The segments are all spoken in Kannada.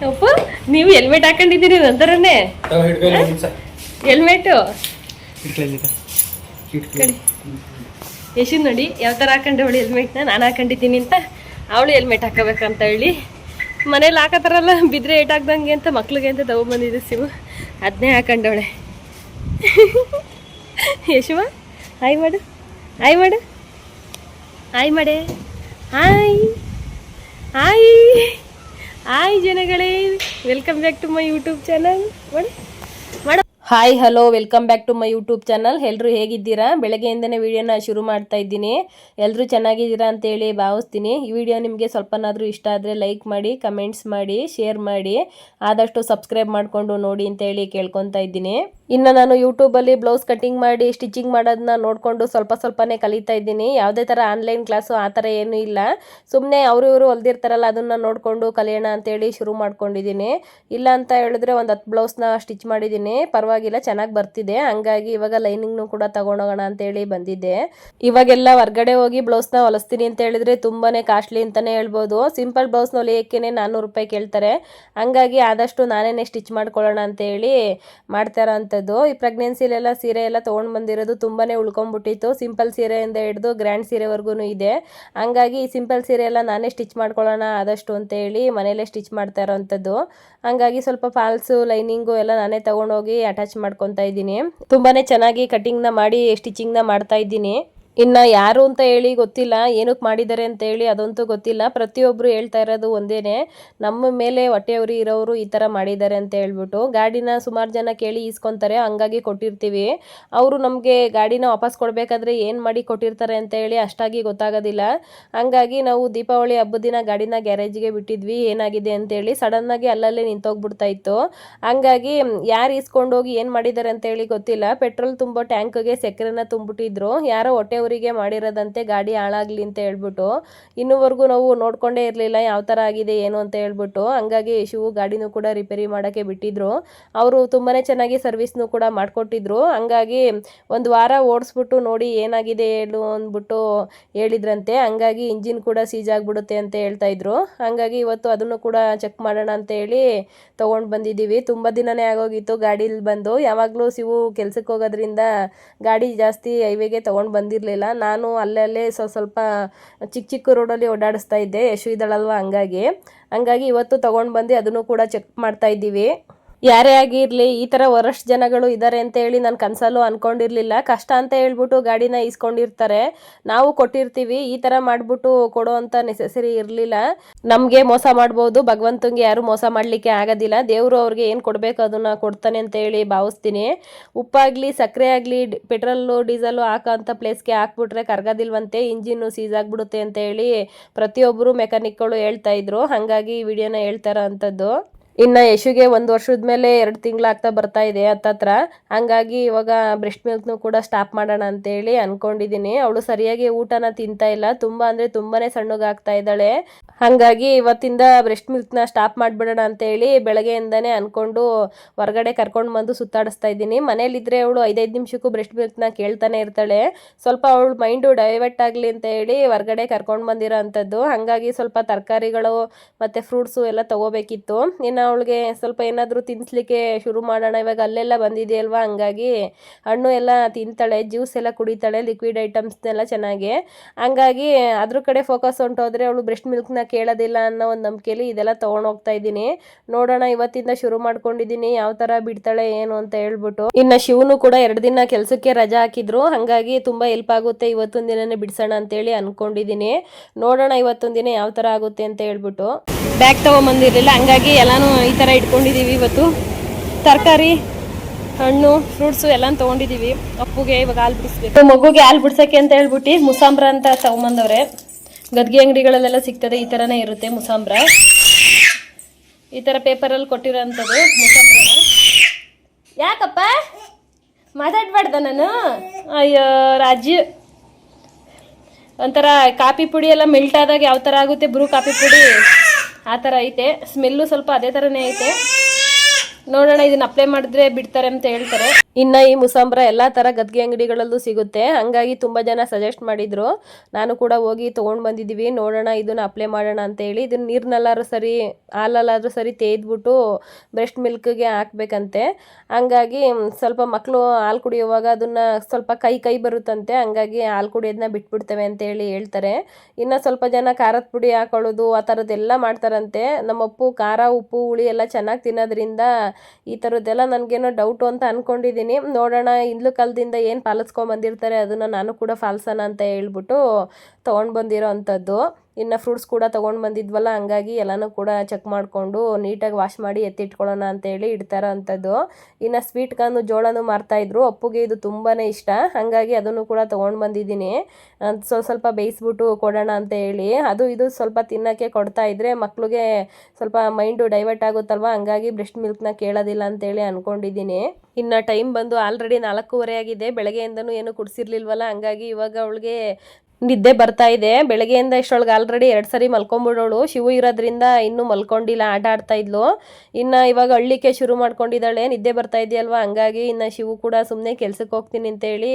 ಅಪ್ಪ ನೀವು ಹೆಲ್ಮೆಟ್ ಹಾಕೊಂಡಿದ್ದೀರಿ ನಂತರನೇ ಹೆಲ್ಮೆಟು ಯಶು ನೋಡಿ ಯಾವ ಥರ ಹಾಕೊಂಡೆ ಅವಳು ಹೆಲ್ಮೆಟ್ನ ನಾನು ಹಾಕೊಂಡಿದ್ದೀನಿ ಅಂತ ಅವಳು ಹೆಲ್ಮೆಟ್ ಹಾಕೋಬೇಕಂತ ಹೇಳಿ ಮನೇಲಿ ಹಾಕತ್ತಾರಲ್ಲ ಬಿದ್ದರೆ ಏಟಾಗ್ದಂಗೆ ಅಂತ ಮಕ್ಳಿಗೆ ಅಂತ ತಗೊಂಬಂದಿದ್ದೆ ಶಿವು ಅದನ್ನೇ ಹಾಕೊಂಡವಳೆ. ಯಶುವ ಹಾಯ್ ಮಾಡು, ಹಾಯ್ ಮಾಡು, ಹಾಯ್ ಮಾಡೆ, ಹಾಯ್ ಹಾಯ್ ಹಾಯ್ ಜನಗಳೇ, welcome back to my YouTube channel. ಮಾಡಿ ಮಾಡು. Hi hello welcome back to my YouTube channel. ಎಲ್ಲರೂ ಹೇಗಿದ್ದೀರಾ? ಬೆಳಗ್ಗೆಯಿಂದನೇ ವಿಡಿಯೋನ ಶುರು ಮಾಡ್ತಾ ಇದ್ದೀನಿ. ಎಲ್ಲರೂ ಚೆನ್ನಾಗಿದ್ದೀರಾ ಅಂತೇಳಿ ಭಾವಿಸ್ತೀನಿ. ಈ ವಿಡಿಯೋ ನಿಮಗೆ ಸ್ವಲ್ಪನಾದರೂ ಇಷ್ಟ ಆದರೆ ಲೈಕ್ ಮಾಡಿ, ಕಮೆಂಟ್ಸ್ ಮಾಡಿ, ಶೇರ್ ಮಾಡಿ, ಆದಷ್ಟು ಸಬ್ಸ್ಕ್ರೈಬ್ ಮಾಡಿಕೊಂಡು ನೋಡಿ ಅಂತೇಳಿ ಕೇಳ್ಕೊತಾ ಇದ್ದೀನಿ. ಇನ್ನು ನಾನು ಯೂಟ್ಯೂಬಲ್ಲಿ ಬ್ಲೌಸ್ ಕಟ್ಟಿಂಗ್ ಮಾಡಿ ಸ್ಟಿಚಿಂಗ್ ಮಾಡೋದನ್ನ ನೋಡಿಕೊಂಡು ಸ್ವಲ್ಪನೇ ಕಲಿತಾ ಇದ್ದೀನಿ. ಯಾವುದೇ ಥರ ಆನ್ಲೈನ್ ಕ್ಲಾಸು ಆ ಥರ ಏನೂ ಇಲ್ಲ. ಸುಮ್ಮನೆ ಇವರು ಹೊಲ್ದಿರ್ತಾರಲ್ಲ ಅದನ್ನು ನೋಡಿಕೊಂಡು ಕಲಿಯೋಣ ಅಂತೇಳಿ ಶುರು ಮಾಡ್ಕೊಂಡಿದ್ದೀನಿ. ಇಲ್ಲ ಅಂತ ಹೇಳಿದ್ರೆ ಒಂದು 10 ಬ್ಲೌಸ್ನ ಸ್ಟಿಚ್ ಮಾಡಿದ್ದೀನಿ. ಪರವಾಗಿಲ್ಲ, ಚೆನ್ನಾಗಿ ಬರ್ತಿದೆ. ಹಂಗಾಗಿ ಇವಾಗ ಲೈನಿಂಗ್ನು ಕೂಡ ತಗೊಂಡೋಗೋಣ ಅಂತೇಳಿ ಬಂದಿದ್ದೆ. ಇವಾಗೆಲ್ಲ ಹೊರ್ಗಡೆ ಹೋಗಿ ಬ್ಲೌಸ್ನ ಹೊಲಿಸ್ತೀನಿ ಅಂತ ಹೇಳಿದ್ರೆ ತುಂಬಾ ಕಾಸ್ಟ್ಲಿ ಅಂತಲೇ ಹೇಳ್ಬೋದು. ಸಿಂಪಲ್ ಬ್ಲೌಸ್ನ ಹೊಲಿಯೋಕ್ಕೇ 400 ರೂಪಾಯಿ ಕೇಳ್ತಾರೆ. ಹಂಗಾಗಿ ಆದಷ್ಟು ನಾನೇ ಸ್ಟಿಚ್ ಮಾಡ್ಕೊಳ್ಳೋಣ ಅಂತೇಳಿ ಮಾಡ್ತಾರ ಅಂತ. ಈ ಪ್ರೆಗ್ನೆನ್ಸಿಲೆಲ್ಲ ಸೀರೆ ಎಲ್ಲ ತೊಗೊಂಡು ಬಂದಿರೋದು ತುಂಬಾ ಉಳ್ಕೊಂಡ್ಬಿಟ್ಟಿತ್ತು. ಸಿಂಪಲ್ ಸೀರೆಯಿಂದ ಹಿಡಿದು ಗ್ರ್ಯಾಂಡ್ ಸೀರೆವರೆಗೂ ಇದೆ. ಹಂಗಾಗಿ ಈ ಸಿಂಪಲ್ ಸೀರೆ ಎಲ್ಲ ನಾನೇ ಸ್ಟಿಚ್ ಮಾಡ್ಕೊಳ್ಳೋಣ ಆದಷ್ಟು ಅಂತೇಳಿ ಮನೇಲೇ ಸ್ಟಿಚ್ ಮಾಡ್ತಾ ಇರೋವಂಥದ್ದು. ಹಂಗಾಗಿ ಸ್ವಲ್ಪ ಫಾಲ್ಸು ಲೈನಿಂಗು ಎಲ್ಲ ನಾನೇ ತೊಗೊಂಡೋಗಿ ಅಟ್ಯಾಚ್ ಮಾಡ್ಕೊತಾ ಇದ್ದೀನಿ. ತುಂಬಾ ಚೆನ್ನಾಗಿ ಕಟಿಂಗ್ನ ಮಾಡಿ ಸ್ಟಿಚಿಂಗ್ನ ಮಾಡ್ತಾ ಇದ್ದೀನಿ. ಇನ್ನು ಯಾರು ಅಂತ ಹೇಳಿ ಗೊತ್ತಿಲ್ಲ, ಏನಕ್ಕೆ ಮಾಡಿದ್ದಾರೆ ಅಂತ ಹೇಳಿ ಅದಂತೂ ಗೊತ್ತಿಲ್ಲ. ಪ್ರತಿಯೊಬ್ಬರು ಹೇಳ್ತಾ ಇರೋದು ಒಂದೇನೆ, ನಮ್ಮ ಮೇಲೆ ಹೊಟ್ಟೆಯವರು ಇರೋರು ಈ ಥರ ಮಾಡಿದ್ದಾರೆ ಅಂತ ಹೇಳ್ಬಿಟ್ಟು. ಗಾಡಿನ ಸುಮಾರು ಜನ ಕೇಳಿ ಈಸ್ಕೊತಾರೆ, ಹಂಗಾಗಿ ಕೊಟ್ಟಿರ್ತೀವಿ. ಅವರು ನಮಗೆ ಗಾಡಿನ ವಾಪಸ್ ಕೊಡಬೇಕಾದ್ರೆ ಏನು ಮಾಡಿ ಕೊಟ್ಟಿರ್ತಾರೆ ಅಂತ ಹೇಳಿ ಅಷ್ಟಾಗಿ ಗೊತ್ತಾಗೋದಿಲ್ಲ. ಹಂಗಾಗಿ ನಾವು ದೀಪಾವಳಿ ಹಬ್ಬದ ದಿನ ಗಾಡಿನ ಗ್ಯಾರೇಜ್ಗೆ ಬಿಟ್ಟಿದ್ವಿ. ಏನಾಗಿದೆ ಅಂತೇಳಿ ಸಡನ್ನಾಗಿ ಅಲ್ಲಲ್ಲೇ ನಿಂತೋಗ್ಬಿಡ್ತಾ ಇತ್ತು. ಹಂಗಾಗಿ ಯಾರು ಈಸ್ಕೊಂಡೋಗಿ ಏನು ಮಾಡಿದ್ದಾರೆ ಅಂತೇಳಿ ಗೊತ್ತಿಲ್ಲ. ಪೆಟ್ರೋಲ್ ತುಂಬೋ ಟ್ಯಾಂಕ್ಗೆ ಸಕ್ಕರೆನ ತುಂಬಿಟ್ಟಿದ್ರು. ಯಾರೋ ಹೊಟ್ಟೆ ಅವರಿಗೆ ಮಾಡಿರೋದಂತೆ, ಗಾಡಿ ಹಾಳಾಗ್ಲಿ ಅಂತ ಹೇಳ್ಬಿಟ್ಟು. ಇನ್ನೂವರೆಗೂ ನಾವು ನೋಡ್ಕೊಂಡೇ ಇರಲಿಲ್ಲ ಯಾವ ಥರ ಆಗಿದೆ ಏನು ಅಂತ ಹೇಳ್ಬಿಟ್ಟು. ಹಂಗಾಗಿ ಶಿವು ಗಾಡಿನೂ ಕೂಡ ರಿಪೇರಿ ಮಾಡೋಕ್ಕೆ ಬಿಟ್ಟಿದ್ರು. ಅವರು ತುಂಬಾ ಚೆನ್ನಾಗಿ ಸರ್ವಿಸ್ನು ಕೂಡ ಮಾಡಿಕೊಟ್ಟಿದ್ರು. ಹಂಗಾಗಿ ಒಂದು ವಾರ ಓಡಿಸ್ಬಿಟ್ಟು ನೋಡಿ ಏನಾಗಿದೆ ಹೇಳು ಅಂದ್ಬಿಟ್ಟು ಹೇಳಿದ್ರಂತೆ. ಹಂಗಾಗಿ ಇಂಜಿನ್ ಕೂಡ ಸೀಜ್ ಆಗಿಬಿಡುತ್ತೆ ಅಂತ ಹೇಳ್ತಾ ಇದ್ರು. ಹಂಗಾಗಿ ಇವತ್ತು ಅದನ್ನು ಕೂಡ ಚೆಕ್ ಮಾಡೋಣ ಅಂತ ಹೇಳಿ ತೊಗೊಂಡು ಬಂದಿದ್ದೀವಿ. ತುಂಬ ದಿನನೇ ಆಗೋಗಿತ್ತು ಗಾಡೀಲಿ ಬಂದು. ಯಾವಾಗಲೂ ಶಿವು ಕೆಲ್ಸಕ್ಕೆ ಹೋಗೋದ್ರಿಂದ ಗಾಡಿ ಜಾಸ್ತಿ ಹೈವೇಗೆ ತೊಗೊಂಡು ಬಂದಿರಲಿಲ್ಲ. ನಾನು ಅಲ್ಲಲ್ಲೇ ಸ್ವಲ್ಪ ಚಿಕ್ಕ ರೋಡಲ್ಲಿ ಓಡಾಡಿಸ್ತಾ ಇದ್ದೆ, ಯಶು ಇದ್ದಾಳಲ್ವ, ಹಂಗಾಗಿ ಇವತ್ತು ತೊಗೊಂಡು ಬಂದು ಅದನ್ನು ಕೂಡ ಚೆಕ್ ಮಾಡ್ತಾ ಇದ್ದೀವಿ. ಯಾರೇ ಆಗಿರಲಿ ಈ ಥರ ವರಷ್ಟು ಜನಗಳು ಇದ್ದಾರೆ ಅಂತ ಹೇಳಿ ನಾನು ಕನಸಲ್ಲೂ ಅಂದ್ಕೊಂಡಿರಲಿಲ್ಲ. ಕಷ್ಟ ಅಂತ ಹೇಳ್ಬಿಟ್ಟು ಗಾಡಿನ ಈಸ್ಕೊಂಡಿರ್ತಾರೆ, ನಾವು ಕೊಟ್ಟಿರ್ತೀವಿ. ಈ ಥರ ಮಾಡಿಬಿಟ್ಟು ಕೊಡೋ ಅಂಥ ನೆಸೆಸರಿ ಇರಲಿಲ್ಲ. ನಮಗೆ ಮೋಸ ಮಾಡ್ಬೋದು, ಭಗವಂತಂಗೆ ಯಾರು ಮೋಸ ಮಾಡಲಿಕ್ಕೆ ಆಗೋದಿಲ್ಲ. ದೇವರು ಅವ್ರಿಗೆ ಏನು ಕೊಡಬೇಕು ಅದನ್ನು ಕೊಡ್ತಾನೆ ಅಂತ ಹೇಳಿ ಭಾವಿಸ್ತೀನಿ. ಉಪ್ಪಾಗಲಿ ಸಕ್ಕರೆ ಆಗಲಿ ಪೆಟ್ರೋಲು ಡೀಸೆಲು ಹಾಕೋಂಥ ಪ್ಲೇಸ್ಗೆ ಹಾಕ್ಬಿಟ್ರೆ ಕರ್ಗೋದಿಲ್ವಂತೆ, ಇಂಜಿನ್ನು ಸೀಸ್ ಆಗಿಬಿಡುತ್ತೆ ಅಂತ ಹೇಳಿ ಪ್ರತಿಯೊಬ್ಬರು ಮೆಕ್ಯಾನಿಕ್ಗಳು ಹೇಳ್ತಾ ಇದ್ರು. ಹಾಗಾಗಿ ಈ ವಿಡಿಯೋನ ಹೇಳ್ತಾರೋ ಅಂಥದ್ದು. ಇನ್ನು ಯಶುಗೆ 1 ವರ್ಷದ ಮೇಲೆ 2 ತಿಂಗಳಾಗ್ತಾ ಬರ್ತಾ ಇದೆ ಹತ್ತತ್ರ. ಹಂಗಾಗಿ ಇವಾಗ ಬ್ರೆಸ್ಟ್ ಮಿಲ್ಕ್ನು ಕೂಡ ಸ್ಟಾಪ್ ಮಾಡೋಣ ಅಂತೇಳಿ ಅಂದ್ಕೊಂಡಿದ್ದೀನಿ. ಅವಳು ಸರಿಯಾಗಿ ಊಟನ ತಿಂತಾ ಇಲ್ಲ, ತುಂಬ ಅಂದರೆ ತುಂಬಾ ಸಣ್ಣಗಾಗ್ತಾ ಇದ್ದಾಳೆ. ಹಾಗಾಗಿ ಇವತ್ತಿಂದ ಬ್ರೆಸ್ಟ್ ಮಿಲ್ಕ್ನ ಸ್ಟಾಪ್ ಮಾಡಿಬಿಡೋಣ ಅಂತೇಳಿ ಬೆಳಗ್ಗೆಯಿಂದನೇ ಅಂದ್ಕೊಂಡು ಹೊರಗಡೆ ಕರ್ಕೊಂಡು ಬಂದು ಸುತ್ತಾಡಿಸ್ತಾ ಇದ್ದೀನಿ. ಮನೇಲಿದ್ದರೆ ಅವಳು 5 ನಿಮಿಷಕ್ಕೂ ಬ್ರೆಸ್ಟ್ ಮಿಲ್ಕ್ನ ಕೇಳ್ತಾನೆ ಇರ್ತಾಳೆ. ಸ್ವಲ್ಪ ಅವಳು ಮೈಂಡು ಡೈವರ್ಟ್ ಆಗಲಿ ಅಂತ ಹೇಳಿ ಹೊರಗಡೆ ಕರ್ಕೊಂಡು ಬಂದಿರೋ ಅಂಥದ್ದು. ಹಾಗಾಗಿ ಸ್ವಲ್ಪ ತರಕಾರಿಗಳು ಮತ್ತು ಫ್ರೂಟ್ಸು ಎಲ್ಲ ತೊಗೋಬೇಕಿತ್ತು. ಇನ್ನು ಅವಳಿಗೆ ಸ್ವಲ್ಪ ಏನಾದರೂ ತಿನ್ನಿಸ್ಲಿಕ್ಕೆ ಶುರು ಮಾಡೋಣ, ಇವಾಗ ಅಲ್ಲೆಲ್ಲ ಬಂದಿದೆಯಲ್ವ, ಹಂಗಾಗಿ ಹಣ್ಣು ಎಲ್ಲ ತಿಂತಾಳೆ, ಜ್ಯೂಸ್ ಎಲ್ಲ ಕುಡಿತಾಳೆ, ಲಿಕ್ವಿಡ್ ಐಟಮ್ಸ್ನೆಲ್ಲ ಚೆನ್ನಾಗಿ. ಹಂಗಾಗಿ ಅದ್ರ ಕಡೆ ಫೋಕಸ್ ಹೊಂಟೋದ್ರೆ ಅವಳು ಬ್ರೆಸ್ಟ್ ಮಿಲ್ಕ್ನ ಕೇಳೋದಿಲ್ಲ ಅನ್ನೋ ಒಂದು ನಂಬಿಕೆಯಲ್ಲಿ ಇದೆಲ್ಲ ತೊಗೊಂಡು ಹೋಗ್ತಾ ಇದ್ದೀನಿ. ನೋಡೋಣ, ಇವತ್ತಿಂದ ಶುರು ಮಾಡ್ಕೊಂಡಿದ್ದೀನಿ ಯಾವ ಥರ ಬಿಡ್ತಾಳೆ ಏನು ಅಂತ ಹೇಳ್ಬಿಟ್ಟು. ಇನ್ನು ಶಿವನು ಕೂಡ 2 ದಿನ ಕೆಲಸಕ್ಕೆ ರಜಾ ಹಾಕಿದ್ರು. ಹಾಗಾಗಿ ತುಂಬ ಹೆಲ್ಪ್ ಆಗುತ್ತೆ, ಇವತ್ತೊಂದು ದಿನನೇ ಬಿಡಿಸೋಣ ಅಂತೇಳಿ ಅಂದ್ಕೊಂಡಿದ್ದೀನಿ. ನೋಡೋಣ ಇವತ್ತೊಂದು ದಿನ ಯಾವ ಥರ ಆಗುತ್ತೆ ಅಂತ ಹೇಳ್ಬಿಟ್ಟು. ಬ್ಯಾಗ್ ತೊಗೊಂಬಂದಿರಲಿಲ್ಲ, ಹಂಗಾಗಿ ಎಲ್ಲನೂ ಈ ಥರ ಇಟ್ಕೊಂಡಿದ್ದೀವಿ. ಇವತ್ತು ತರಕಾರಿ, ಹಣ್ಣು, ಫ್ರೂಟ್ಸು ಎಲ್ಲ ತೊಗೊಂಡಿದ್ದೀವಿ. ಅಪ್ಪುಗೆ ಇವಾಗ ಹಾಲು ಬಿಡಿಸ್ಬೇಕು, ಮಗುಗೆ ಹಾಲು ಬಿಡ್ಸೋಕ್ಕೆ ಅಂತ ಹೇಳ್ಬಿಟ್ಟು ಮುಸಾಂಬ್ರ ಅಂತ ತೊಗೊಂಬಂದವ್ರೆ. ಗದ್ಗೆ ಅಂಗಡಿಗಳಲ್ಲೆಲ್ಲ ಸಿಗ್ತದೆ, ಈ ಥರನೇ ಇರುತ್ತೆ ಮುಸಾಂಬ್ರ. ಈ ಥರ ಪೇಪರಲ್ಲಿ ಕೊಟ್ಟಿರೋ ಅಂಥದ್ದು ಮುಸಾಂಬ್ರ. ಯಾಕಪ್ಪ ಮಾತಾಡ್ಬಾರ್ದ ನಾನು? ಅಯ್ಯೋ ರಾಜ್ಯ, ಒಂಥರ ಕಾಫಿ ಪುಡಿ ಎಲ್ಲ ಮೆಲ್ಟ್ ಆದಾಗ ಯಾವ ಥರ ಆಗುತ್ತೆ ಬ್ರೂ ಕಾಫಿ ಪುಡಿ, ಆ ಥರ ಐತೆ. ಸ್ಮೆಲ್ಲು ಸ್ವಲ್ಪ ಅದೇ ಥರನೇ ಐತೆ. ನೋಡೋಣ, ಇದನ್ನ ಅಪ್ಲೈ ಮಾಡಿದ್ರೆ ಬಿಡ್ತಾರೆ ಅಂತ ಹೇಳ್ತಾರೆ. ಇನ್ನು ಈ ಮುಸಾಂಬ್ರ ಎಲ್ಲ ಥರ ಗದ್ಗೆ ಅಂಗಡಿಗಳಲ್ಲೂ ಸಿಗುತ್ತೆ, ಹಂಗಾಗಿ ತುಂಬ ಜನ ಸಜೆಸ್ಟ್ ಮಾಡಿದ್ರು. ನಾನು ಕೂಡ ಹೋಗಿ ತೊಗೊಂಡು ಬಂದಿದ್ದೀವಿ. ನೋಡೋಣ ಇದನ್ನು ಅಪ್ಲೈ ಮಾಡೋಣ ಅಂತೇಳಿ. ಇದನ್ನು ನೀರಿನಲ್ಲಾದ್ರೂ ಸರಿ ಹಾಲಲ್ಲಾದ್ರೂ ಸರಿ ತೇಯ್ದ್ಬಿಟ್ಟು ಬ್ರೆಸ್ಟ್ ಮಿಲ್ಕ್ಗೆ ಹಾಕ್ಬೇಕಂತೆ. ಹಂಗಾಗಿ ಸ್ವಲ್ಪ ಮಕ್ಕಳು ಹಾಲು ಕುಡಿಯುವಾಗ ಅದನ್ನು ಸ್ವಲ್ಪ ಕೈ ಬರುತ್ತಂತೆ, ಹಂಗಾಗಿ ಹಾಲು ಕುಡಿಯೋದನ್ನ ಬಿಟ್ಬಿಡ್ತೇವೆ ಅಂತೇಳಿ ಹೇಳ್ತಾರೆ. ಇನ್ನು ಸ್ವಲ್ಪ ಜನ ಖಾರದ ಪುಡಿ ಹಾಕೊಳ್ಳೋದು ಆ ಥರದ್ದೆಲ್ಲ ಮಾಡ್ತಾರಂತೆ. ನಮ್ಮಪ್ಪು ಖಾರ ಉಪ್ಪು ಹುಳಿ ಎಲ್ಲ ಚೆನ್ನಾಗಿ ತಿನ್ನೋದ್ರಿಂದ ಈ ಥರದ್ದೆಲ್ಲ ನನಗೇನೋ ಡೌಟು ಅಂತ ಅಂದ್ಕೊಂಡಿದ್ದೀನಿ. ನೋಡೋಣ ಹಿಂದ್ಲು ಕಾಲದಿಂದ ಏನು ಪಾಲಿಸ್ಕೊಂಡು ಬಂದಿರ್ತಾರೆ ಅದನ್ನು ನಾನು ಕೂಡ ಪಾಲಿಸೋಣ ಅಂತ ಹೇಳ್ಬಿಟ್ಟು ತೊಗೊಂಡು ಬಂದಿರೋ ಅಂಥದ್ದು. ಇನ್ನು ಫ್ರೂಟ್ಸ್ ಕೂಡ ತೊಗೊಂಡು ಬಂದಿದ್ವಲ್ಲ, ಹಂಗಾಗಿ ಎಲ್ಲನೂ ಕೂಡ ಚೆಕ್ ಮಾಡಿಕೊಂಡು ನೀಟಾಗಿ ವಾಶ್ ಮಾಡಿ ಎತ್ತಿಟ್ಕೊಳ್ಳೋಣ ಅಂತೇಳಿ ಇಡ್ತಾರೋ ಅಂಥದ್ದು. ಇನ್ನು ಸ್ವೀಟ್ ಕಾರ್ನು ಜೋಳನೂ ಮಾರ್ತಾಯಿದ್ರು. ಅಪ್ಪುಗೆ ಇದು ತುಂಬಾ ಇಷ್ಟ, ಹಾಗಾಗಿ ಅದನ್ನು ಕೂಡ ತೊಗೊಂಡು ಬಂದಿದ್ದೀನಿ. ಸ್ವಲ್ಪ ಬೇಯಿಸ್ಬಿಟ್ಟು ಕೊಡೋಣ ಅಂತ ಹೇಳಿ. ಅದು ಇದು ಸ್ವಲ್ಪ ತಿನ್ನೋಕ್ಕೆ ಕೊಡ್ತಾಯಿದ್ರೆ ಮಕ್ಕಳಿಗೆ ಸ್ವಲ್ಪ ಮೈಂಡು ಡೈವರ್ಟ್ ಆಗುತ್ತಲ್ವ, ಹಂಗಾಗಿ ಬ್ರೆಸ್ಟ್ ಮಿಲ್ಕ್ನ ಕೇಳೋದಿಲ್ಲ ಅಂತೇಳಿ ಅಂದ್ಕೊಂಡಿದ್ದೀನಿ. ಇನ್ನು ಟೈಮ್ ಬಂದು ಆಲ್ರೆಡಿ 4:15 ಆಗಿದೆ. ಬೆಳಗ್ಗೆಯಿಂದನೂ ಏನು ಕುಡಿಸಿರ್ಲಿಲ್ವಲ್ಲ, ಹಂಗಾಗಿ ಇವಾಗ ಅವಳಿಗೆ ನಿದ್ದೆ ಬರ್ತಾ ಇದೆ. ಬೆಳಗ್ಗೆಯಿಂದ ಇಷ್ಟೊಳಗೆ ಆಲ್ರೆಡಿ 2 ಸರಿ ಮಲ್ಕೊಂಡ್ಬಿಡೋಳು. ಶಿವು ಇರೋದ್ರಿಂದ ಇನ್ನೂ ಮಲ್ಕೊಂಡಿಲ್ಲ, ಆಟ ಆಡ್ತಾ ಇದ್ಲು. ಇನ್ನು ಇವಾಗ ಅಳ್ಳಿಕ್ಕೆ ಶುರು ಮಾಡ್ಕೊಂಡಿದ್ದಾಳೆ, ನಿದ್ದೆ ಬರ್ತಾ ಇದೆಯಲ್ವ, ಹಂಗಾಗಿ ಇನ್ನು ಶಿವು ಕೂಡ ಸುಮ್ಮನೆ ಕೆಲ್ಸಕ್ಕೆ ಹೋಗ್ತೀನಿ ಅಂತೇಳಿ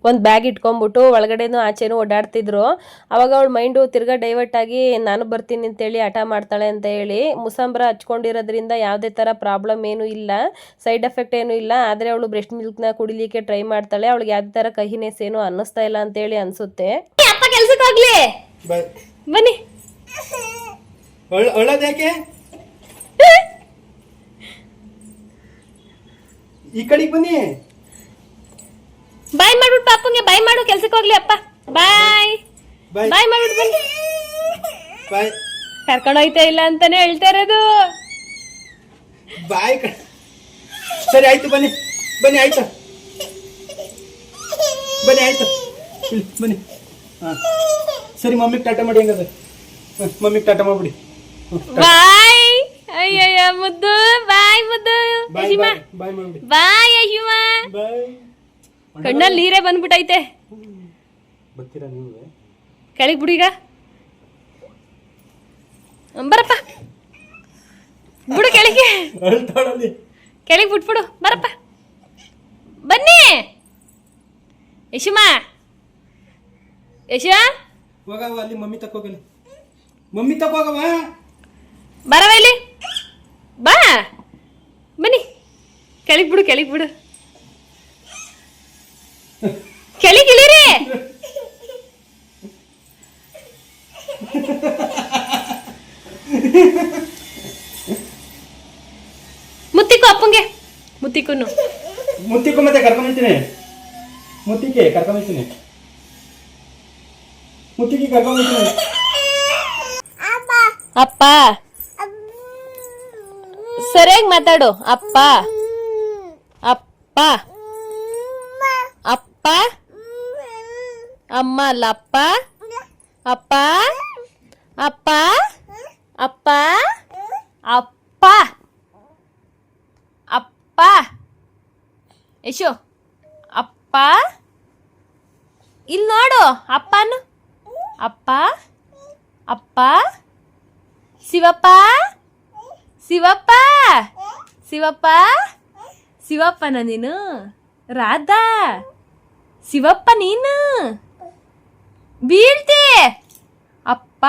ಒಂದು ಬ್ಯಾಗ್ ಇಟ್ಕೊಂಡ್ಬಿಟ್ಟು ಒಳಗಡೆನೂ ಆಚೆನೂ ಓಡಾಡ್ತಿದ್ರು. ಅವಾಗ ಅವಳ ಮೈಂಡು ತಿರ್ಗಾ ಡೈವರ್ಟ್ ಆಗಿ ನಾನು ಬರ್ತೀನಿ ಅಂತೇಳಿ ಹಠ ಮಾಡ್ತಾಳೆ ಅಂತ ಹೇಳಿ. ಮುಸಾಂಬ್ರ ಹಚ್ಕೊಂಡಿರೋದ್ರಿಂದ ಯಾವುದೇ ಥರ ಪ್ರಾಬ್ಲಮ್ ಏನೂ ಇಲ್ಲ, ಸೈಡ್ ಎಫೆಕ್ಟ್ ಏನೂ ಇಲ್ಲ. ಆದರೆ ಅವಳು ಬ್ರೆಸ್ಟ್ ಮಿಲ್ಕ್ನ ಕುಡಿಲಿಕ್ಕೆ ಟ್ರೈ ಮಾಡ್ತಾಳೆ. ಅವಳಿಗೆ ಯಾವುದೇ ಥರ ಕಹಿನೆಸ್ ಏನೂ ಅನ್ನಿಸ್ತಾ ಇಲ್ಲ ಅಂತೇಳಿ ಅನಿಸುತ್ತೆ. ಅಪ್ಪ ಕೆಲ್ಸಕ್ಕೆ ಹೋಗ್ಲಿ, ಬನ್ನಿ. ಒಳ್ಳೇದ್ಯಾಕೆ ಈ ಕಡೆಗೆ ಬನ್ನಿ. ಬಾಯ್ ಮಾಡ್ಬಿಟ್ಟು ಪಾಪಂಗೆ ಬಾಯ್ ಮಾಡು, ಕೆಲ್ಸಕ್ಕೆ ಹೋಗ್ಲಿ ಅಪ್ಪ. ಬಾಯ್ ಬಾಯ್ ಮಾಡ್ಬಿಟ್ಟು ಬನ್ನಿ. ಬಾಯ್ ಕರ್ಕೊಂಡು ಹೋಯ್ತಾ ಇಲ್ಲ ಅಂತಾನೆ ಹೇಳ್ತಾ ಇರೋದು. ಬಾಯ್ ಸರಿ ಆಯ್ತು, ಬನ್ನಿ ಬನ್ನಿ, ಆಯ್ತು ಬನ್ನಿ, ಆಯ್ತು ಬನ್ನಿ. ಹಾಂ ಸರಿ, ಮಮ್ಮಿಗೆ ಟಾಟಾ ಮಾಡಿ. ಹೆಂಗದ ಮಮ್ಮಿಗೆ ಟಾಟಾ ಮಾಡ್ಬಿಡಿ. ಬಾಯ್. ಅಯ್ಯಯ್ಯ ಮುದ್ದು, ಬಾಯ್ ಮುದ್ದು. ಬಾಯ್ ಬಾಯ್ ಮಾಡ್ಬಿಡಿ. ಬಾಯ್ ಯಶುಮ. ಬಾಯ್. ಕಣ್ಣಲ್ಲಿ ನೀರೇ ಬಂದ್ಬಿಟ್ಟೈತೆ. ಬರ್ತೀರಾ ನೀವು? ಕೆಳಗೆ ಬಿಡು ಈಗ, ಬರಪ್ಪ ಬಿಡು ಕೆಳಗೆ, ಕೆಳಗೆ ಬಿಟ್ಬಿಡು, ಬರಪ್ಪ ಬನ್ನಿ. ಯಶುಮ, ಯಶ ಹೋಗವ ಅಲ್ಲಿ, ಮಮ್ಮಿ ತಕ್ಕೋಗಲಿ, ಮಮ್ಮಿ ತಕ್ಕೋಗವ, ಬರವ ಇಲ್ಲಿ, ಬಾ ಬನ್ನಿ. ಕೆಳಗೆ ಬಿಡು, ಕೆಳಗೆ ಬಿಡು, ಕೆಳಗೆ ಇಳಿರಿ. ಮುತ್ತಿಕು ಅಪ್ಪಂಗೆ, ಮುತ್ತಿಕ್ಕುನು ಮುತ್ತಿಕ್ಕು ಮತ್ತೆ ಕರ್ಕೊಂಬರ್ತೀನಿ. ಮುತ್ತಿಗೆ ಕರ್ಕೊಂಬರ್ತೀನಿ, ಮುತ್ತಿಗೆ ಕರ್ಕೊಂಬರ್ತೀನಿ. ಅಪ್ಪ ಸರಿಯಾಗಿ ಮಾತಾಡು. ಅಪ್ಪ ಅಪ್ಪ ಅಪ್ಪ, ಅಮ್ಮ ಅಲ್ಲ ಅಪ್ಪ. ಅಪ್ಪ ಅಪ್ಪ ಅಪ್ಪ ಅಪ್ಪ ಅಪ್ಪ. ಯಶು ಅಪ್ಪ, ಇಲ್ಲಿ ನೋಡು ಅಪ್ಪನು. ಅಪ್ಪ ಅಪ್ಪ. ಶಿವಪ್ಪ ಶಿವಪ್ಪ ಶಿವಪ್ಪ ಶಿವಪ್ಪನ ನೀನು? ರಾಧಾ ಶಿವಪ್ಪ ನೀನು ಬೀಳ್ತಿ. ಅಪ್ಪ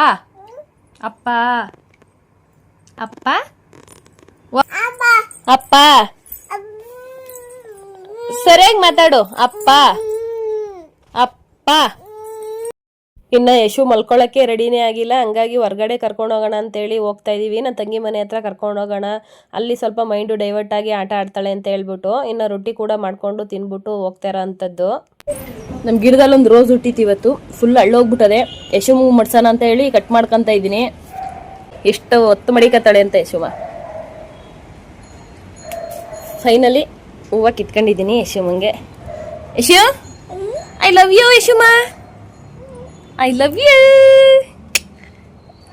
ಅಪ್ಪ ಅಪ್ಪ ಅಪ್ಪ ಸರಿಯಾಗಿ ಮಾತಾಡು. ಅಪ್ಪ ಅಪ್ಪ. ಇನ್ನು ಯಶು ಮಲ್ಕೊಳ್ಳೋಕ್ಕೆ ರೆಡಿನೇ ಆಗಿಲ್ಲ, ಹಂಗಾಗಿ ಹೊರಗಡೆ ಕರ್ಕೊಂಡು ಹೋಗೋಣ ಅಂತೇಳಿ ಹೋಗ್ತಾ ಇದ್ದೀವಿ. ನನ್ನ ತಂಗಿ ಮನೆ ಹತ್ರ ಕರ್ಕೊಂಡು ಹೋಗೋಣ, ಅಲ್ಲಿ ಸ್ವಲ್ಪ ಮೈಂಡು ಡೈವರ್ಟ್ ಆಗಿ ಆಟ ಆಡ್ತಾಳೆ ಅಂತ ಹೇಳ್ಬಿಟ್ಟು. ಇನ್ನು ರೊಟ್ಟಿ ಕೂಡ ಮಾಡಿಕೊಂಡು ತಿನ್ಬಿಟ್ಟು ಹೋಗ್ತಾ ಇರೋ ಅಂಥದ್ದು. ನಮ್ಮ ಗಿಡದಲ್ಲಿ ಒಂದು ರೋಸ್ ಹುಟ್ಟಿತ್ತು, ಇವತ್ತು ಫುಲ್ ಹಳ್ಳೋಗ್ಬಿಟ್ಟದೆ. ಯಶು ಮೂವ್ ಮಾಡ್ಸೋಣ ಅಂತ ಹೇಳಿ ಕಟ್ ಮಾಡ್ಕೊತಾ ಇದ್ದೀನಿ. ಎಷ್ಟು ಹೊತ್ತು ಮಡಿಕತ್ತಾಳೆ ಅಂತ ಯಶುಮ. ಫೈನಲಿ ಹೂವು ಕಿತ್ಕೊಂಡಿದ್ದೀನಿ ಯಶುಮಂಗೆ. ಯಶು ಐ ಲವ್ ಯು ಯಶುಮ, ಐ ಲವ್ ಯು.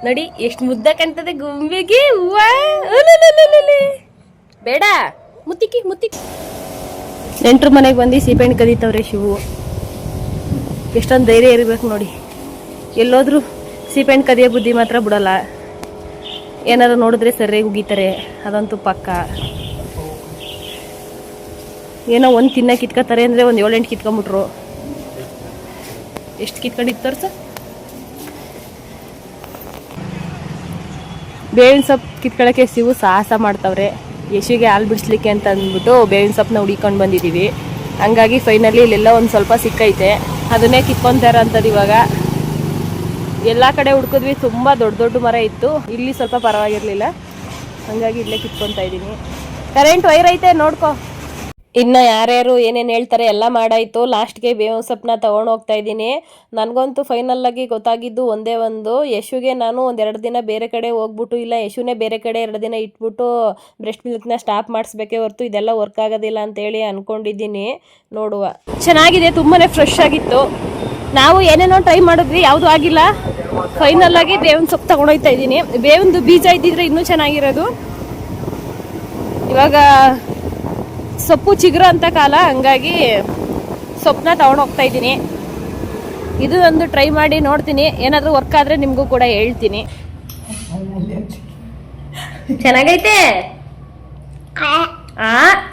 ನೋಡಿ ಎಷ್ಟು ಮುದ್ದ ಕಾಣ್ತದೆ ಗೊಂಬೆಗೆ ಹೂವ. ಬೇಡ, ಮುತ್ತಿಕ್ಕಿ ಮುತ್ತಿಕ್ಕಿ. ನೆಂಟ್ರ ಮನೆಗೆ ಬಂದು ಸೀಬೆಹಣ್ಣು ಕದೀತವ್ರೆ ಶಿವು. ಎಷ್ಟೊಂದು ಧೈರ್ಯ ಇರಬೇಕು ನೋಡಿ. ಎಲ್ಲೋದ್ರೂ ಸೀಬೆಹಣ್ಣು ಕದಿಯೋ ಬುದ್ಧಿ ಮಾತ್ರ ಬಿಡಲ್ಲ. ಏನಾರು ನೋಡಿದ್ರೆ ಸರಿಯಾಗಿ ಉಗಿತಾರೆ, ಅದಂತೂ ಪಕ್ಕ. ಏನೋ ಒಂದು ತಿನ್ನಕ್ಕೆ ಕಿತ್ಕೊತಾರೆ ಅಂದರೆ ಒಂದು 7-8 ಕಿತ್ಕೊಂಬಿಟ್ರು. ಎಷ್ಟು ಕಿತ್ಕೊಂಡಿತ್ತು ತೋರ್ಸ. ಬೇವಿನ ಸೊಪ್ಪು ಕಿತ್ಕೊಳ್ಳೋಕ್ಕೆ ಶಿವು ಸಾಹಸ ಮಾಡ್ತಾವ್ರೆ. ಯಶುಗೆ ಹಾಲು ಬಿಡಿಸ್ಲಿಕ್ಕೆ ಅಂತ ಅಂದ್ಬಿಟ್ಟು ಬೇವಿನ ಸೊಪ್ಪನ್ನ ಹುಡಿಕೊಂಡು ಬಂದಿದ್ದೀವಿ. ಹಂಗಾಗಿ ಫೈನಲಿ ಇಲ್ಲೆಲ್ಲ ಒಂದು ಸ್ವಲ್ಪ ಸಿಕ್ಕೈತೆ, ಅದನ್ನೇ ಕಿತ್ಕೊತಾರೆ ಅಂತದ್ದು. ಇವಾಗ ಎಲ್ಲ ಕಡೆ ಹುಡ್ಕಿದ್ವಿ, ತುಂಬ ದೊಡ್ಡ ದೊಡ್ಡ ಮರ ಇತ್ತು, ಇಲ್ಲಿ ಸ್ವಲ್ಪ ಪರವಾಗಿರಲಿಲ್ಲ, ಹಂಗಾಗಿ ಇಲ್ಲೇ ಕಿತ್ಕೊತಾ ಇದ್ದೀನಿ. ಕರೆಂಟ್ ವೈರ್ ಐತೆ ನೋಡ್ಕೊ. ಇನ್ನು ಯಾರ್ಯಾರು ಏನೇನು ಹೇಳ್ತಾರೆ ಎಲ್ಲ ಮಾಡಾಯಿತು. ಲಾಸ್ಟ್ಗೆ ಬೇವಿನ ಸೊಪ್ಪನ್ನ ತೊಗೊಂಡು ಹೋಗ್ತಾ ಇದ್ದೀನಿ. ನನಗಂತೂ ಫೈನಲ್ಲಾಗಿ ಗೊತ್ತಾಗಿದ್ದು ಒಂದೇ ಒಂದು, ಯಶುಗೆ ನಾನು 2 ದಿನ ಬೇರೆ ಕಡೆ ಹೋಗ್ಬಿಟ್ಟು, ಇಲ್ಲ ಯಶುನೇ ಬೇರೆ ಕಡೆ 2 ದಿನ ಇಟ್ಬಿಟ್ಟು ಬ್ರೆಸ್ಟ್ ಮಿಲ್ಕ್ನ ಸ್ಟಾಪ್ ಮಾಡಿಸ್ಬೇಕೇ ಹೊರತು ಇದೆಲ್ಲ ವರ್ಕ್ ಆಗೋದಿಲ್ಲ ಅಂತೇಳಿ ಅಂದ್ಕೊಂಡಿದ್ದೀನಿ. ನೋಡುವ. ಚೆನ್ನಾಗಿದೆ, ತುಂಬಾ ಫ್ರೆಶ್ ಆಗಿತ್ತು. ನಾವು ಏನೇನೋ ಟ್ರೈ ಮಾಡಿದ್ವಿ, ಯಾವುದೂ ಆಗಿಲ್ಲ. ಫೈನಲ್ಲಾಗಿ ಬೇವಿನ ಸೊಪ್ಪು ತೊಗೊಂಡೋಗ್ತಾ ಇದ್ದೀನಿ. ಬೇವಿಂದು ಬೀಜ ಇದ್ದಿದ್ರೆ ಇನ್ನೂ ಚೆನ್ನಾಗಿರೋದು. ಇವಾಗ ಸೊಪ್ಪು ಚಿಗುರು ಅಂತ ಕಾಲ, ಹಂಗಾಗಿ ಸೊಪ್ಪನ್ನ ತೊಗೊಂಡು ಹೋಗ್ತಾ ಇದ್ದೀನಿ. ಇದು ಒಂದು ಟ್ರೈ ಮಾಡಿ ನೋಡ್ತೀನಿ, ಏನಾದರೂ ವರ್ಕ್ ಆದರೆ ನಿಮಗೂ ಕೂಡ ಹೇಳ್ತೀನಿ. ಚೆನ್ನಾಗೈತೆ.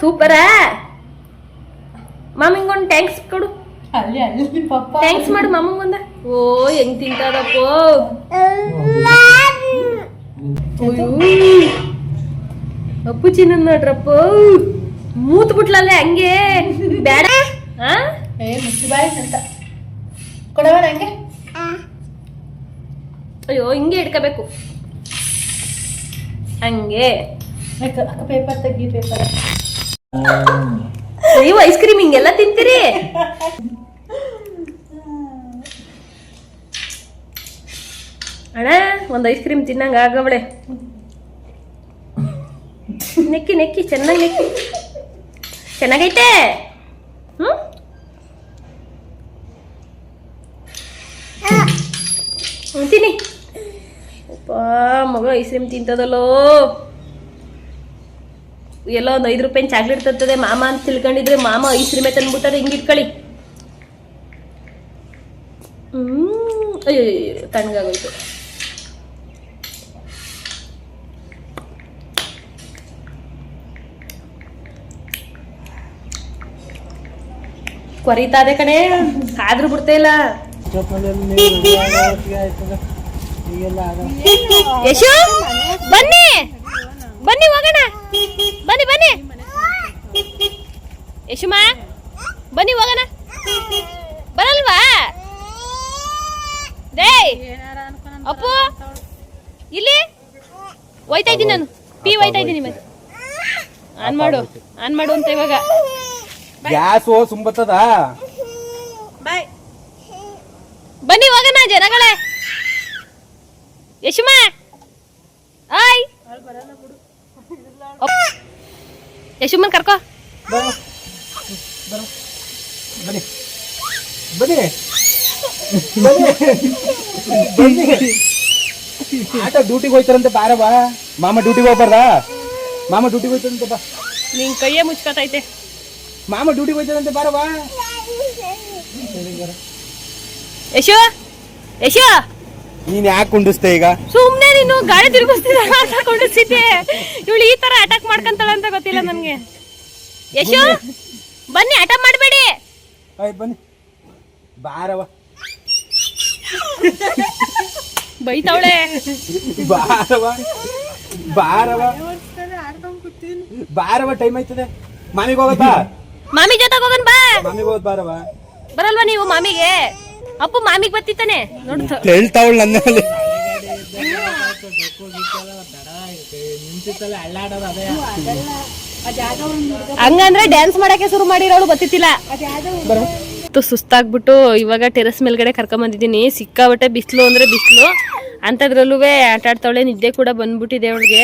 ಸೂಪರಾ. ಮಾಮಿಗೊಂದು ಟ್ಯಾಂಕ್ಸ್ ಕೊಡು. ಥ್ಯಾಂಕ್ಸ್ ಮಾಡು ಮಾಮಂಗೊಂದ. ಓ ಹೆಂಗ್ ತಿಂತದಪ್ಪ. ಅಪ್ಪು ಚಿನ್ನ ನೋಡ್ರಪ್ಪ, ಮೂತ್ ಬಿಟ್ಲಲ್ಲೇ ಹಂಗೆ. ಬೇಡ ಅಂತ ಕೊಡವ ನಂಗೆ. ಅಯ್ಯೋ ಹಿಂಗೆ ಇಟ್ಕೋಬೇಕು, ಹಂಗೆ. ಪೇಪರ್ ತೆಗಿ, ಪೇಪರ್. ನೀವು ಐಸ್ ಕ್ರೀಮ್ ಹಿಂಗೆಲ್ಲ ತಿಂತೀರಿ? ಅಣ್ಣ ಒಂದು ಐಸ್ ಕ್ರೀಮ್ ತಿನ್ನಂಗ ಆಗವಳೆ. ನೆಕ್ಕಿ ನೆಕ್ಕಿ ಚೆನ್ನಾಗಿ ನೆಕ್ಕಿ. ಚೆನ್ನಾಗೈತೆ. ತಿನ್ನಿ. ಅಪ್ಪ ಮಗ ಐಸ್ ಕ್ರೀಮ್ ತಿಂತದಲ್ಲೋ. ಎಲ್ಲೋ ಒಂದು 5 ರೂಪಾಯಿ ಚಾಕ್ಲೇಟ್ ತರ್ತದೆ ಮಾಮ ಅಂತ ತಿಳ್ಕೊಂಡಿದ್ರೆ ಮಾಮ ಐಸ್ ಕ್ರೀಮೇ ತಂದ್ಬಿಟ್ಟಾರೆ. ಹಿಂಗೆ ಇಟ್ಕೊಳ್ಳಿ. ಅಯ್ಯೋ ತಣ್ಣಗಾಗೋಯ್ತು. ಕೊರಿತಾದೆ ಕಣೆ, ಆದ್ರೂ ಬಿಡ್ತಾ ಇಲ್ಲ. ಯಶು ಬನ್ನಿ ಬನ್ನಿ ಹೋಗೋಣ. ಬನ್ನಿ ಬನ್ನಿ ಯಶುಮಾ, ಬನ್ನಿ ಹೋಗೋಣ. ಬರಲ್ವಾ? ಡೇ ಅಪ್ಪು ಇಲ್ಲಿ ಹೋಯ್ತಾ ಇದ್ದೀನಿ ನಾನು. ಹೋಯ್ತಾ ಇದ್ದೀನಿ. ಮತ್ತೆ ಆನ್ ಮಾಡು, ಆನ್ ಮಾಡು ಅಂತ ಇವಾಗ. ಗ್ಯಾಸ್ ಸುಂಬತ್ತದ. ಬಾಯ್. ಬನ್ನಿ ಹೋಗೋಣ ಜನಗಳೇ. ಯಶುಮಾ ಆಯ್. ಯಶುಮನ್ ಕರ್ಕೋ. ಬನ್ನಿ ಬನ್ನಿ ಬನ್ನಿ. ಆಟ ಡ್ಯೂಟಿಗೆ ಹೋಯ್ತಾರಂತೆ, ಬಾರವಾ. ಮಾಮ ಡ್ಯೂಟಿಗೆ ಹೋಗ್ಬಾರ್ದಾ? ಮಾಮ ಡ್ಯೂಟಿಗೆ ಹೋಯ್ತಾರಂತೆ, ಬಾ. ನಿನ್ ಕೈಯೇ ಮುಚ್ಕೋತೈತೆ. ಮಾಮ ಡ್ಯೂಟಿಗೆ ಹೋಯ್ತಾರಂತೆ, ಬಾರವಾ. ಯಶು ಯಶು ನೀನ್ ಯಾಕೆ ಕುಂಡಿಸ್ತೆ ಈಗ? ಸುಮ್ನೆ ನೀನು ಗಾಡಿ ತಿರುಗಿಸ್ತಿದ್ದೆ. ಇವಳು ಈ ತರ ಅಟ್ಯಾಕ್ ಮಾಡ್ಕೊಂತಾಳ ಅಂತ ಗೊತ್ತಿಲ್ಲ ನನ್ಗೆ. ಯಶು ಬನ್ನಿ, ಅಟ್ಯಾಕ್ ಮಾಡಬೇಡಿ. ಬನ್ನಿ ಬಾರವ. ಬೈತಾವಳೆ. ಬಾರವ ಬಾರವ ಬಾರವ, ಟೈಮ್ ಆಯ್ತದೆ. ಮಾಮಿಗೆ ಹೋಗತ್ತಾ? ಮಾಮಿ ಜೊತೆ ಹೋಗೋಣ ಬಾ. ಮಾಮಿಗೆ ಹೋಗೋದು ಬಾರವ. ಬರಲ್ವಾ ನೀವು ಮಾಮಿಗೆ? ಅಪ್ಪು ಮಾಮಿಗೆ ಬತ್ತಿತ್ತಾನೆ ನೋಡು. ಹೇಳ್ತಾವಳ ನನ್ನಲ್ಲಿ. ಹಂಗಂದ್ರೆ ಡ್ಯಾನ್ಸ್ ಮಾಡಕ್ಕೆ ಶುರು ಮಾಡಿರೋಳು ಬತ್ತಿತ್ತಿಲ್ಲ. ಸುಸ್ತಾಗ್ಬಿಟ್ಟು ಇವಾಗ ಟೆರೆಸ್ ಮೇಲ್ಗಡೆ ಕರ್ಕೊಂಬಂದಿದ್ದೀನಿ. ಸಿಕ್ಕಾಬಟ್ಟೆ ಬಿಸಿಲು ಅಂದ್ರೆ ಬಿಸಿಲು, ಅಂಥದ್ರಲ್ಲೂ ಆಟ ಆಡ್ತಾವಳೆ. ನಿದ್ದೆ ಕೂಡ ಬಂದ್ಬಿಟ್ಟಿದೆ ಅವಳಿಗೆ.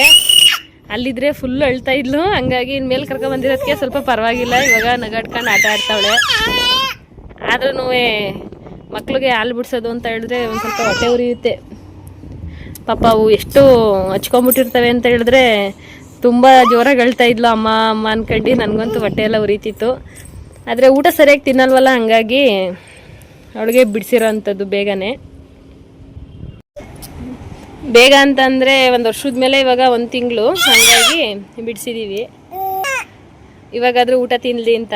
ಅಲ್ಲಿದ್ರೆ ಫುಲ್ ಅಳ್ತಾ ಇದ್ಲು, ಹಂಗಾಗಿ ಇನ್ಮೇಲೆ ಕರ್ಕೊಂಬಂದಿರೋದಕ್ಕೆ ಸ್ವಲ್ಪ ಪರವಾಗಿಲ್ಲ. ಇವಾಗ ನಗಾಡ್ಕೊಂಡು ಆಟ ಆಡ್ತಾವಳೆ. ಆದ್ರೂ ಮಕ್ಳಿಗೆ ಹಾಲು ಬಿಡ್ಸೋದು ಅಂತ ಹೇಳಿದ್ರೆ ಒಂದು ಸ್ವಲ್ಪ ಹೊಟ್ಟೆ ಉರಿಯುತ್ತೆ ಪಾಪ. ಅವು ಎಷ್ಟು ಹಚ್ಕೊಂಡ್ಬಿಟ್ಟಿರ್ತವೆ ಅಂತ ಹೇಳಿದ್ರೆ ತುಂಬ ಜೋರಾಗಿ ಅಳ್ತಾ ಇದ್ಲು ಅಮ್ಮ ಅಮ್ಮ ಅನ್ಕೊಂಡು. ನನಗಂತೂ ಹೊಟ್ಟೆ ಎಲ್ಲ ಉರಿತಿತ್ತು. ಆದರೆ ಊಟ ಸರಿಯಾಗಿ ತಿನ್ನಲ್ವಲ್ಲ, ಹಂಗಾಗಿ ಅವಳಿಗೆ ಬಿಡಿಸಿರೋ ಅಂಥದ್ದು ಬೇಗನೆ. ಬೇಗ ಅಂತಂದರೆ 1 ವರ್ಷದ ಮೇಲೆ ಇವಾಗ 1 ತಿಂಗಳು, ಹಾಗಾಗಿ ಬಿಡಿಸಿದ್ದೀವಿ. ಇವಾಗಾದರೂ ಊಟ ತಿನ್ನಲಿ ಅಂತ.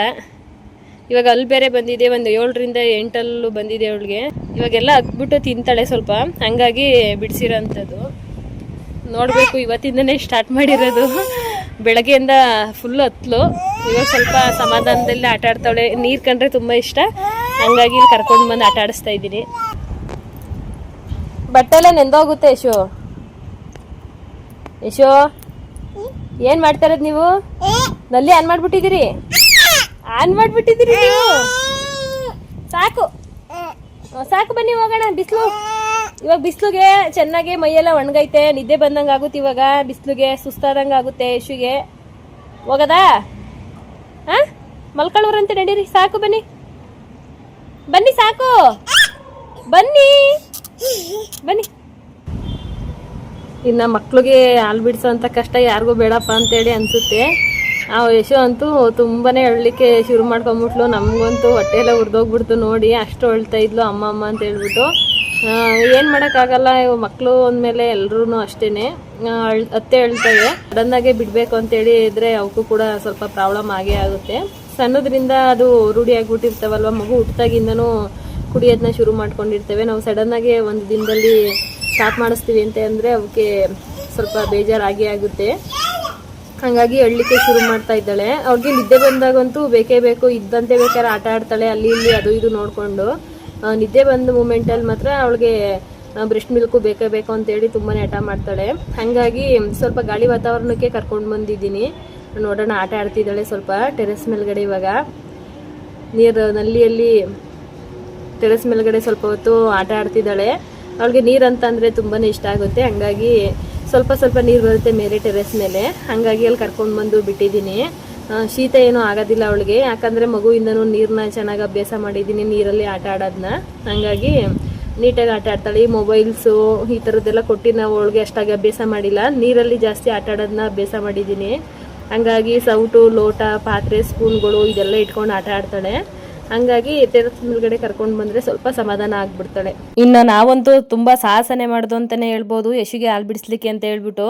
ಇವಾಗ ಅಲ್ಲಿ ಬೇರೆ ಬಂದಿದೆ, ಒಂದು 7ರಿಂದ 8 ಬಂದಿದೆ ಅವಳಿಗೆ. ಇವಾಗೆಲ್ಲ ಹತ್ಬಿಟ್ಟು ತಿಂತಾಳೆ ಸ್ವಲ್ಪ, ಹಂಗಾಗಿ ಬಿಡಿಸಿರೋ ಅಂಥದ್ದು. ನೋಡಬೇಕು, ಇವತ್ತಿಂದನೇ ಸ್ಟಾರ್ಟ್ ಮಾಡಿರೋದು. ಬೆಳಗ್ಗೆಯಿಂದ ಫುಲ್ಲು ಹತ್ಲು. ಇವಾಗ ಸ್ವಲ್ಪ ಸಮಾಧಾನದಲ್ಲಿ ಆಟ ಆಡ್ತಾಳೆ. ನೀರು ಕಂಡ್ರೆ ತುಂಬ ಇಷ್ಟ, ಹಂಗಾಗಿ ಇಲ್ಲಿ ಕರ್ಕೊಂಡು ಬಂದು ಆಟ ಆಡಿಸ್ತಾ ಇದ್ದೀನಿ. ಬಟ್ಟೆ ಎಲ್ಲ ನೆಂದೋಗುತ್ತೆ. ಯಶೋ ಏನು ಮಾಡ್ತಾ ಇರೋದು ನೀವು? ನಲ್ಲಿ ಆನ್ ಮಾಡ್ಬಿಟ್ಟಿದ್ದೀರಿ ನೀವು. ಸಾಕು ಸಾಕು, ಬನ್ನಿ ಹೋಗೋಣ. ಬಿಸಿಲು, ಇವಾಗ ಬಿಸಿಲಿಗೆ ಚೆನ್ನಾಗಿ ಮೈಯೆಲ್ಲ ಒಣಗೈತೆ, ನಿದ್ದೆ ಬಂದಂಗೆ ಆಗುತ್ತೆ. ಇವಾಗ ಬಿಸಿಲಿಗೆ ಸುಸ್ತಾದಂಗೆ ಆಗುತ್ತೆ. ಯಶುಗೆ ಹೋಗದಾ? ಹಾಂ, ಮಲ್ಕೊಳ್ಳೋರಂತೆ, ನಡೀರಿ. ಸಾಕು, ಬನ್ನಿ ಬನ್ನಿ, ಸಾಕು, ಬನ್ನಿ ಬನ್ನಿ. ಇನ್ನು ಮಕ್ಳಿಗೆ ಹಾಲು ಬಿಡಿಸೋಂಥ ಕಷ್ಟ ಯಾರಿಗೂ ಬೇಡಪ್ಪ ಅಂತೇಳಿ ಅನಿಸುತ್ತೆ. ಆ ಯಶು ಅಂತೂ ತುಂಬಾ ಅಳ್ಲಿಕ್ಕೆ ಶುರು ಮಾಡ್ಕೊಂಬಿಟ್ಲು. ನಮಗಂತೂ ಹೊಟ್ಟೆ ಎಲ್ಲ ಉರಿದೋಗ್ಬಿಡ್ತು ನೋಡಿ, ಅಷ್ಟು ಅಳ್ತಾ ಇದ್ಲು ಅಮ್ಮ ಅಮ್ಮ ಅಂತ ಹೇಳ್ಬಿಟ್ಟು. ಏನು ಮಾಡೋಕ್ಕಾಗಲ್ಲ, ಮಕ್ಕಳು ಅಂದಮೇಲೆ ಎಲ್ಲರೂ ಅಷ್ಟೇ ಅತ್ತೆ ಹೇಳ್ತವೆ. ಸಡನ್ನಾಗೆ ಬಿಡಬೇಕು ಅಂತೇಳಿ ಇದ್ರೆ ಅವಕ್ಕೂ ಕೂಡ ಸ್ವಲ್ಪ ಪ್ರಾಬ್ಲಮ್ ಆಗೇ ಆಗುತ್ತೆ. ಸಣ್ಣದ್ರಿಂದ ಅದು ರೂಢಿ ಆಗಿಬಿಟ್ಟಿರ್ತಾವಲ್ವ, ಮಗು ಹುಟ್ಟಿದಾಗಿಂದನೂ ಕುಡಿಯೋದನ್ನ ಶುರು ಮಾಡ್ಕೊಂಡಿರ್ತೇವೆ. ನಾವು ಸಡನ್ನಾಗೆ ಒಂದು ದಿನದಲ್ಲಿ ಸ್ಟಾಪ್ ಮಾಡಿಸ್ತೀವಿ ಅಂತ ಅಂದರೆ ಅವಕ್ಕೆ ಸ್ವಲ್ಪ ಬೇಜಾರಾಗೇ ಆಗುತ್ತೆ. ಹಾಗಾಗಿ ಅಳ್ಲಿಕ್ಕೆ ಶುರು ಮಾಡ್ತಾ ಇದ್ದಾಳೆ. ಅವ್ರಿಗೆ ನಿದ್ದೆ ಬಂದಾಗಂತೂ ಬೇಕೇ ಬೇಕು, ಇದ್ದಂತೆ ಬೇಕಾದ್ರೆ ಆಟ ಆಡ್ತಾಳೆ ಅಲ್ಲಿ ಇಲ್ಲಿ ಅದು ಇದು ನೋಡಿಕೊಂಡು. ನಿದ್ದೆ ಬಂದ ಮೂಮೆಂಟಲ್ಲಿ ಮಾತ್ರ ಅವಳಿಗೆ ಬ್ರೆಸ್ಟ್ ಮಿಲ್ಕು ಬೇಕೇ ಬೇಕು ಅಂತೇಳಿ ತುಂಬಾ ಹಠ ಮಾಡ್ತಾಳೆ. ಹಾಗಾಗಿ ಸ್ವಲ್ಪ ಗಾಳಿ ವಾತಾವರಣಕ್ಕೆ ಕರ್ಕೊಂಡು ಬಂದಿದ್ದೀನಿ. ನೋಡೋಣ, ಆಟ ಆಡ್ತಿದ್ದಾಳೆ ಸ್ವಲ್ಪ ಟೆರೆಸ್ ಮೇಲ್ಗಡೆ. ಇವಾಗ ನೀರು ನಲ್ಲಿಯಲ್ಲಿ ಟೆರೆಸ್ ಮೇಲ್ಗಡೆ ಸ್ವಲ್ಪ ಹೊತ್ತು ಆಟ ಆಡ್ತಿದ್ದಾಳೆ. ಅವಳಿಗೆ ನೀರು ಅಂತಂದರೆ ತುಂಬಾ ಇಷ್ಟ ಆಗುತ್ತೆ. ಹಂಗಾಗಿ ಸ್ವಲ್ಪ ಸ್ವಲ್ಪ ನೀರು ಬರುತ್ತೆ ಮೇಲೆ ಟೆರೆಸ್ ಮೇಲೆ, ಹಾಗಾಗಿ ಅಲ್ಲಿ ಕರ್ಕೊಂಡು ಬಂದು ಬಿಟ್ಟಿದ್ದೀನಿ. ಶೀತ ಏನೂ ಆಗೋದಿಲ್ಲ ಅವಳಿಗೆ, ಯಾಕಂದರೆ ಮಗುವಿಂದನೂ ನೀರನ್ನ ಚೆನ್ನಾಗಿ ಅಭ್ಯಾಸ ಮಾಡಿದ್ದೀನಿ, ನೀರಲ್ಲಿ ಆಟ ಆಡೋದನ್ನ. ಹಾಗಾಗಿ ನೀಟಾಗಿ ಆಟ ಆಡ್ತಾಳೆ. ಈ ಮೊಬೈಲ್ಸು ಈ ಥರದ್ದೆಲ್ಲ ಕೊಟ್ಟು ನಾವು ಅವಳಿಗೆ ಅಷ್ಟಾಗಿ ಅಭ್ಯಾಸ ಮಾಡಿಲ್ಲ, ನೀರಲ್ಲಿ ಜಾಸ್ತಿ ಆಟ ಆಡೋದನ್ನ ಅಭ್ಯಾಸ ಮಾಡಿದ್ದೀನಿ. ಹಂಗಾಗಿ ಸೌಟು, ಲೋಟ, ಪಾತ್ರೆ, ಸ್ಪೂನ್ಗಳು ಇದೆಲ್ಲ ಇಟ್ಕೊಂಡು ಆಟ ಆಡ್ತಾಳೆ. ಹಂಗಾಗಿ ಟೆರೆಸ್ ಮೇಲ್ಗಡೆ ಕರ್ಕೊಂಡು ಬಂದರೆ ಸ್ವಲ್ಪ ಸಮಾಧಾನ ಆಗ್ಬಿಡ್ತಾಳೆ. ಇನ್ನು ನಾವಂತೂ ತುಂಬ ಸಾಹಸನೆ ಮಾಡೋದು ಅಂತಲೇ ಹೇಳ್ಬೋದು, ಯಶುಗೆ ಹಾಲು ಬಿಡಿಸ್ಲಿಕ್ಕೆ ಅಂತ ಹೇಳ್ಬಿಟ್ಟು.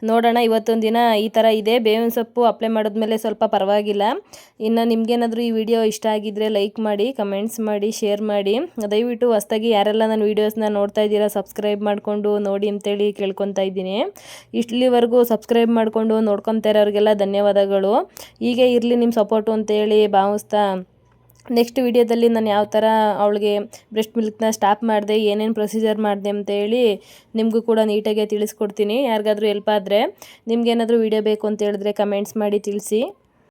ನೋಡೋಣ, ಇವತ್ತೊಂದು ದಿನ ಈ ಥರ ಇದೆ. ಬೇವಿನ ಸೊಪ್ಪು ಅಪ್ಲೈ ಮಾಡಿದ್ಮೇಲೆ ಸ್ವಲ್ಪ ಪರವಾಗಿಲ್ಲ. ಇನ್ನು ನಿಮ್ಗೇನಾದರೂ ಈ ವಿಡಿಯೋ ಇಷ್ಟ ಆಗಿದ್ದರೆ ಲೈಕ್ ಮಾಡಿ, ಕಮೆಂಟ್ಸ್ ಮಾಡಿ, ಶೇರ್ ಮಾಡಿ. ದಯವಿಟ್ಟು ಹೊಸದಾಗಿ ಯಾರೆಲ್ಲ ನನ್ನ ವೀಡಿಯೋಸ್ನ ನೋಡ್ತಾ ಇದ್ದೀರಾ ಸಬ್ಸ್ಕ್ರೈಬ್ ಮಾಡಿಕೊಂಡು ನೋಡಿ ಅಂತೇಳಿ ಕೇಳ್ಕೊತಾ ಇದ್ದೀನಿ. ಇಷ್ಟಲಿವರೆಗೂ ಸಬ್ಸ್ಕ್ರೈಬ್ ಮಾಡಿಕೊಂಡು ನೋಡ್ಕೊತಾ ಇರೋರಿಗೆಲ್ಲ ಧನ್ಯವಾದಗಳು. ಹೀಗೆ ಇರಲಿ ನಿಮ್ಮ ಸಪೋರ್ಟು ಅಂತೇಳಿ ಭಾವಿಸ್ತಾ, ನೆಕ್ಸ್ಟ್ ವಿಡಿಯೋದಲ್ಲಿ ನಾನು ಯಾವ ಥರ ಅವಳಿಗೆ ಬ್ರೆಸ್ಟ್ ಮಿಲ್ಕ್ನ ಸ್ಟಾಪ್ ಮಾಡಿದೆ, ಏನೇನು ಪ್ರೊಸೀಜರ್ ಮಾಡಿದೆ ಅಂತೇಳಿ ನಿಮಗೂ ಕೂಡ ನೀಟಾಗಿ ತಿಳಿಸ್ಕೊಡ್ತೀನಿ. ಯಾರಿಗಾದ್ರೂ ಹೆಲ್ಪ್ ಆದರೆ, ನಿಮ್ಗೇನಾದರೂ ವಿಡಿಯೋ ಬೇಕು ಅಂತ ಹೇಳಿದ್ರೆ ಕಮೆಂಟ್ಸ್ ಮಾಡಿ ತಿಳಿಸಿ.